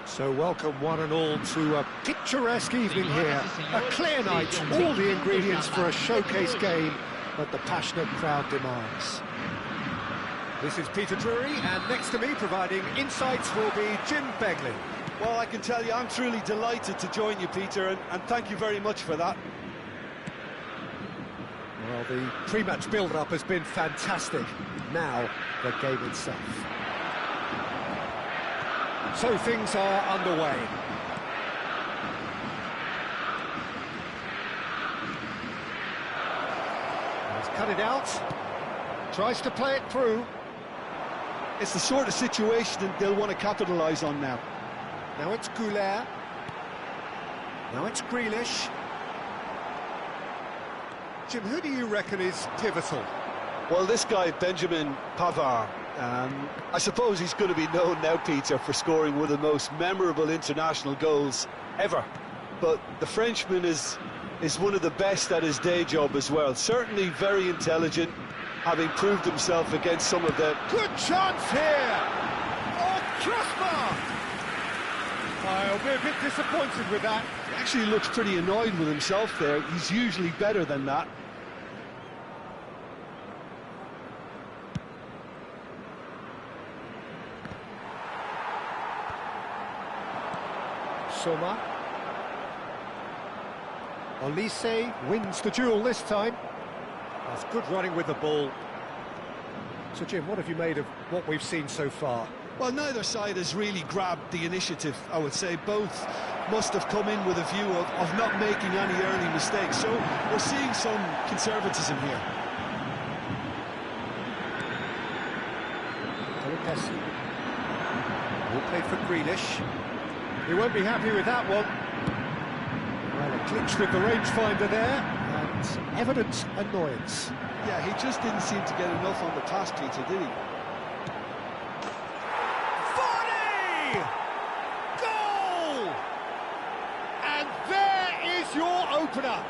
So welcome one and all to a picturesque evening here. A clear night, all the ingredients for a showcase game that the passionate crowd demands. This is Peter Drury, and next to me providing insights will be Jim Begley. Well, I can tell you I'm truly delighted to join you, Peter, and thank you very much for that. Well, the pre-match build-up has been fantastic. Now, the game itself. So things are underway. He's cut it out. Tries to play it through. It's the sort of situation that they'll want to capitalise on now. Now it's Goulet. Now it's Grealish. Jim, who do you reckon is pivotal? Well, this guy, Benjamin Pavard, I suppose he's going to be known now, Peter, for scoring one of the most memorable international goals ever. But the Frenchman is one of the best at his day job as well. Certainly very intelligent, having proved himself against some of the... Good chance here! Oh, crossbar! I'll be a bit disappointed with that. He actually looks pretty annoyed with himself there. He's usually better than that. Soma. Olise wins the duel this time. That's good running with the ball. So Jim, what have you made of what we've seen so far? Well, neither side has really grabbed the initiative, I would say. Both must have come in with a view of not making any early mistakes. So we're seeing some conservatism here. Will play for Grealish. He won't be happy with that one. Well, a clinch with the rangefinder there, and evident annoyance. Yeah, he just didn't seem to get enough on the pass, Peter, did he? Vardy! Goal! And there is your opener.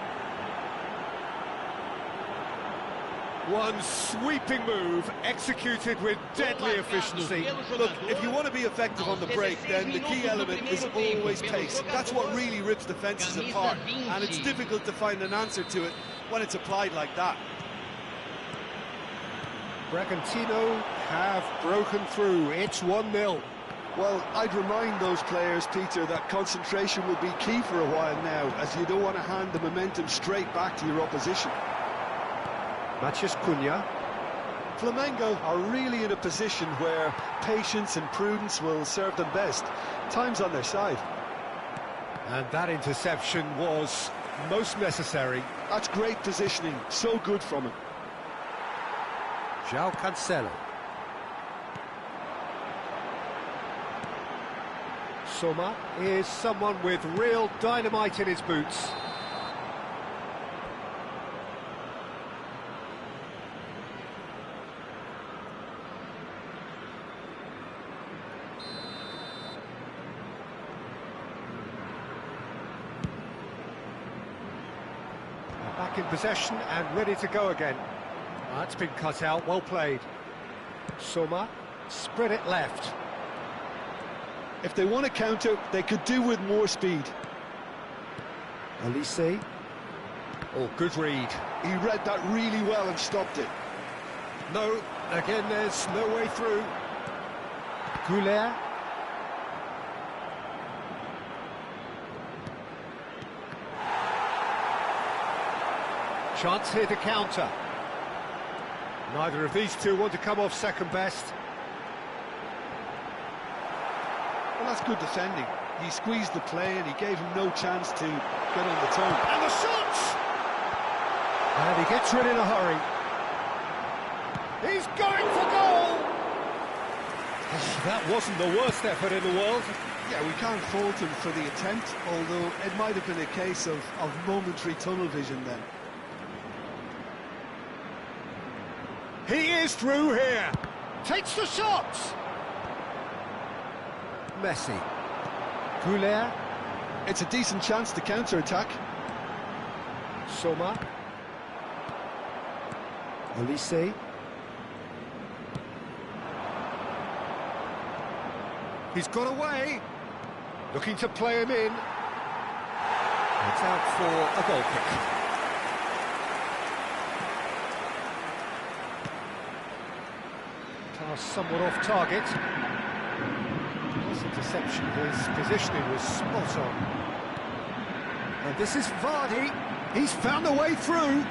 One sweeping move, executed with deadly efficiency. Look, if you want to be effective on the break, then the key element is always pace. That's what really rips defences apart, and it's difficult to find an answer to it when it's applied like that. Bragantino have broken through. It's 1-0. Well, I'd remind those players, Peter, that concentration will be key for a while now, as you don't want to hand the momentum straight back to your opposition. Matheus Cunha. Flamengo are really in a position where patience and prudence will serve them best. Time's on their side. And that interception was most necessary. That's great positioning, so good from him. João Cancelo. Soma is someone with real dynamite in his boots. Back in possession and ready to go again. That's been cut out, well played. Soma, spread it left. If they want to counter, they could do with more speed. Olise. Oh, good read. He read that really well and stopped it. No, again there's no way through. Goulet. Chance here to counter. Neither of these two want to come off second best. Well, that's good defending. He squeezed the play and he gave him no chance to get on the turn. And the shot! And he gets rid in a hurry. He's going for goal! That wasn't the worst effort in the world. Yeah, we can't fault him for the attempt, although it might have been a case of momentary tunnel vision then. He is through here. Takes the shot. Messi. Goulet. It's a decent chance to counter-attack. Soma. Olise. He's got away. Looking to play him in. It's out for a goal kick. Pass somewhat off target. Nice interception. His positioning was spot on. And this is Vardy. He's found a way through.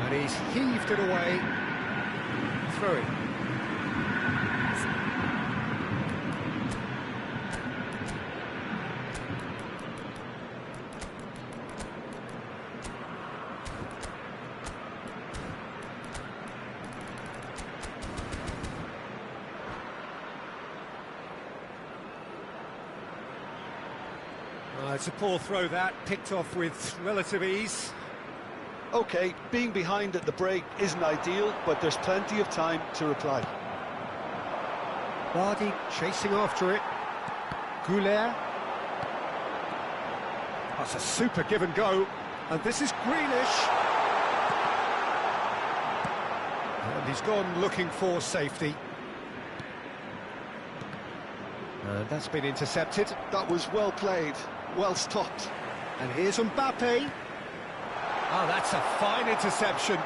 And he's heaved it away. Through it. It's a poor throw that, picked off with relative ease. OK, being behind at the break isn't ideal, but there's plenty of time to reply. Vardy chasing after it. Goulet. That's a super give and go. And this is Grealish. And he's gone looking for safety. And that's been intercepted. That was well played. Well stopped. And here's Mbappe. Oh, that's a fine interception.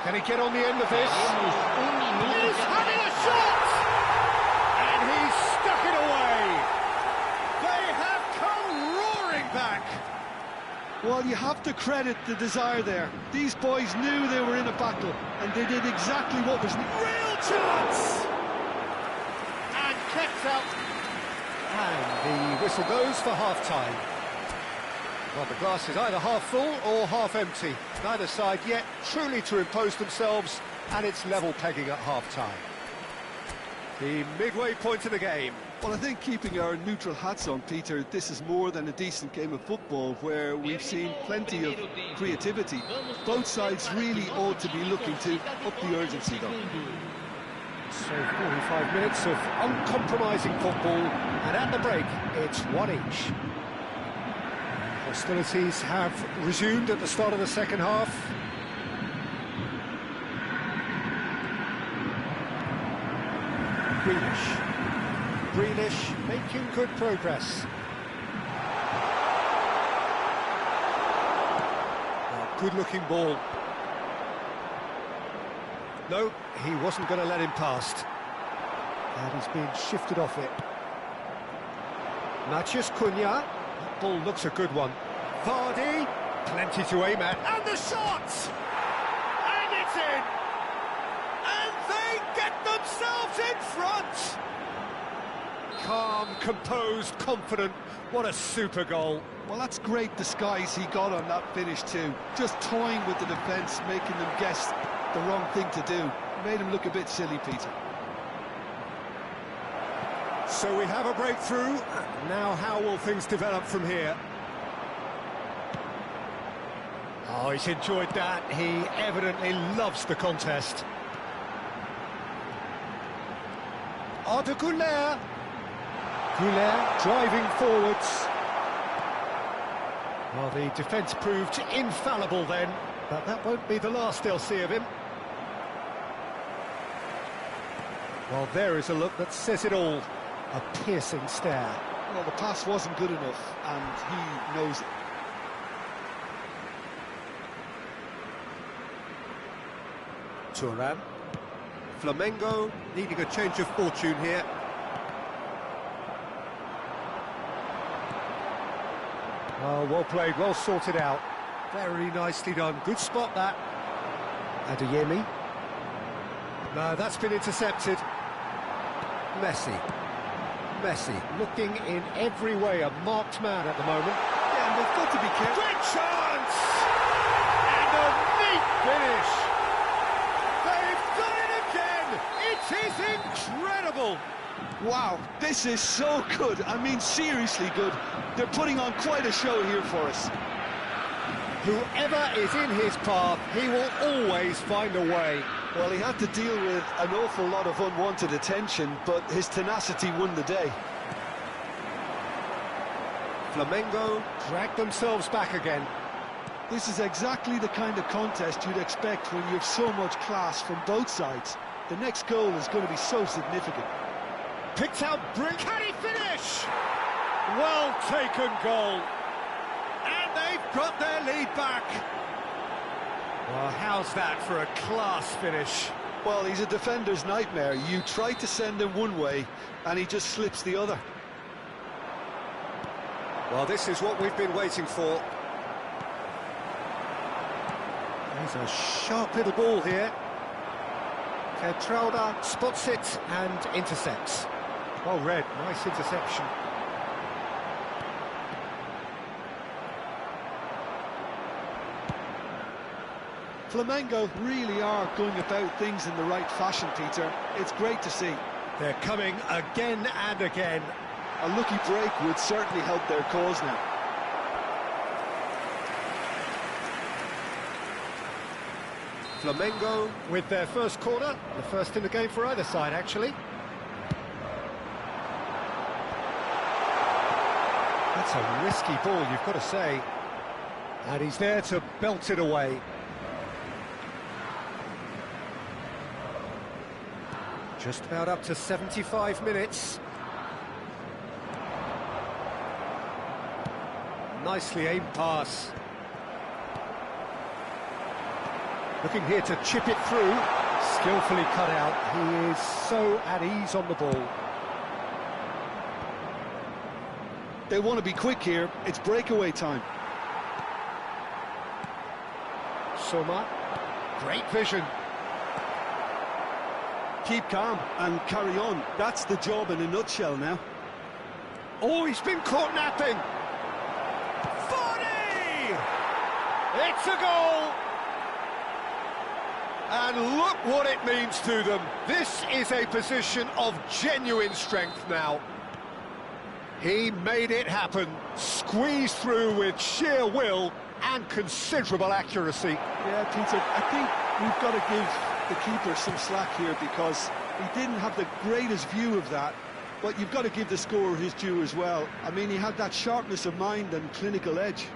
Can he get on the end of this? He's having a shot! And he's stuck it away. They have come roaring back. Well, you have to credit the desire there. These boys knew they were in a battle, and they did exactly what was needed. Real chance! Kept out, and the whistle goes for half-time. Well, the glass is either half full or half empty. Neither side yet truly to impose themselves, and it's level pegging at half-time. The midway point of the game. Well, I think keeping our neutral hats on, Peter, this is more than a decent game of football where we've seen plenty of creativity. Both sides really ought to be looking to up the urgency, though. So 45 minutes of uncompromising football, and at the break, it's one each. Hostilities have resumed at the start of the second half. Grealish making good progress. Good-looking ball. No, he wasn't going to let him past. And he's been shifted off it. Matheus Cunha. That ball looks a good one. Vardy. Plenty to aim at. And the shot! And it's in! And they get themselves in front! Calm, composed, confident. What a super goal. Well, that's great disguise he got on that finish too. Just toying with the defence, making them guess the wrong thing to do. Made him look a bit silly, Peter. So we have a breakthrough. Now how will things develop from here? Oh, he's enjoyed that. He evidently loves the contest. Arda Goulet. Goulet driving forwards. Well, the defence proved infallible then, but that won't be the last they'll see of him. Well, there is a look that says it all. A piercing stare. Well, the pass wasn't good enough, and he knows it. Thuram. Flamengo needing a change of fortune here. Oh, well played, well sorted out. Very nicely done. Good spot, that. Adeyemi. No, that's been intercepted. Messi looking in every way a marked man at the moment. Yeah, and they've got to be careful. Great chance! And a neat finish! They've done it again! It is incredible! Wow, this is so good. I mean, seriously good. They're putting on quite a show here for us. Whoever is in his path, he will always find a way. Well, he had to deal with an awful lot of unwanted attention, but his tenacity won the day. Flamengo dragged themselves back again. This is exactly the kind of contest you'd expect when you have so much class from both sides. The next goal is going to be so significant. Picked out, can he finish? Well taken goal. And they've got their lead back. Well, how's that for a class finish? Well, he's a defender's nightmare. You try to send him one way, and he just slips the other. Well, this is what we've been waiting for. There's a sharp little ball here. Kertrauda spots it and intercepts. Well read, nice interception. Flamengo really are going about things in the right fashion, Peter. It's great to see. They're coming again and again. A lucky break would certainly help their cause now. Flamengo with their first corner, the first in the game for either side, actually. That's a risky ball, you've got to say. And he's there to belt it away. Just about up to 75 minutes. Nicely aimed pass. Looking here to chip it through. Skillfully cut out. He is so at ease on the ball. They want to be quick here. It's breakaway time. Soma. Great vision. Keep calm and carry on. That's the job in a nutshell now. Oh, he's been caught napping. 40! It's a goal! And look what it means to them. This is a position of genuine strength now. He made it happen, squeezed through with sheer will and considerable accuracy. Yeah, Peter, I think we've got to give the keeper some slack here because he didn't have the greatest view of that, but you've got to give the scorer his due as well. I mean, he had that sharpness of mind and clinical edge.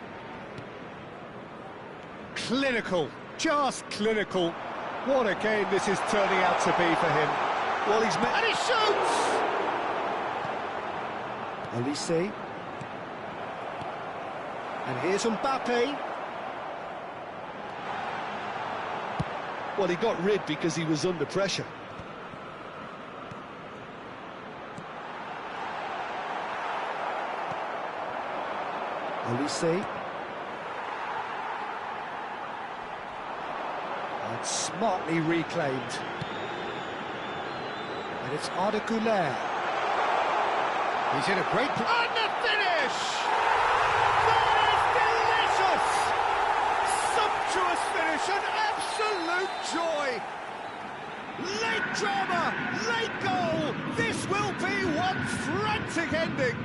Clinical, just clinical. What a game this is turning out to be for him. Well, he's met... And he shoots! Olise. And here's Mbappe. Well, he got rid because he was under pressure. Olise. And smartly reclaimed. And it's Arda Güler. He's in a great... And the finish! That is delicious! Sumptuous finish, an absolute joy! Late drama, late goal! This will be one frantic ending!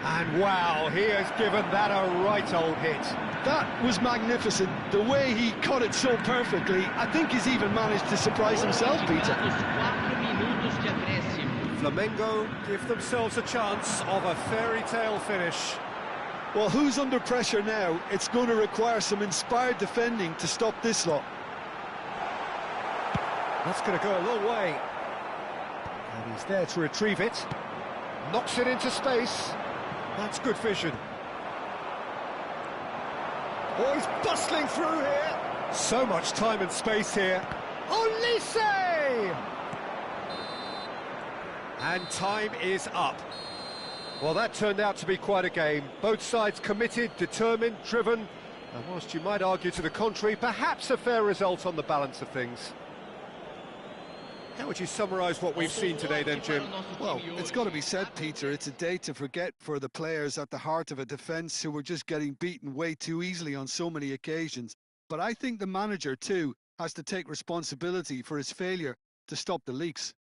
And wow, he has given that a right old hit. That was magnificent. The way he caught it so perfectly, I think he's even managed to surprise himself, Peter. Flamengo give themselves a chance of a fairy tale finish. Well, who's under pressure now? It's going to require some inspired defending to stop this lot. That's going to go a long way. And he's there to retrieve it. Knocks it into space. That's good vision. Oh, he's bustling through here. So much time and space here. Olise! And time is up. Well, that turned out to be quite a game. Both sides committed, determined, driven. And whilst you might argue to the contrary, perhaps a fair result on the balance of things. How would you summarise what we've seen today then, Jim? Well, it's got to be said, Peter, it's a day to forget for the players at the heart of a defence who were just getting beaten way too easily on so many occasions. But I think the manager, too, has to take responsibility for his failure to stop the leaks.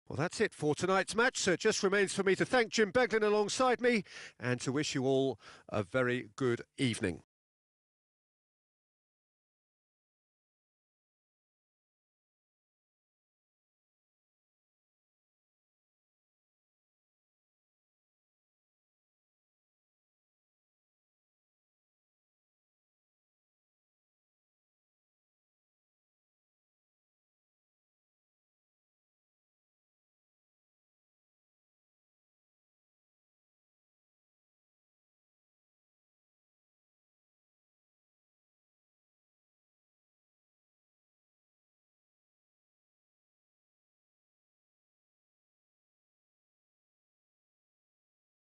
Well, that's it for tonight's match, so it just remains for me to thank Jim Beglin alongside me and to wish you all a very good evening.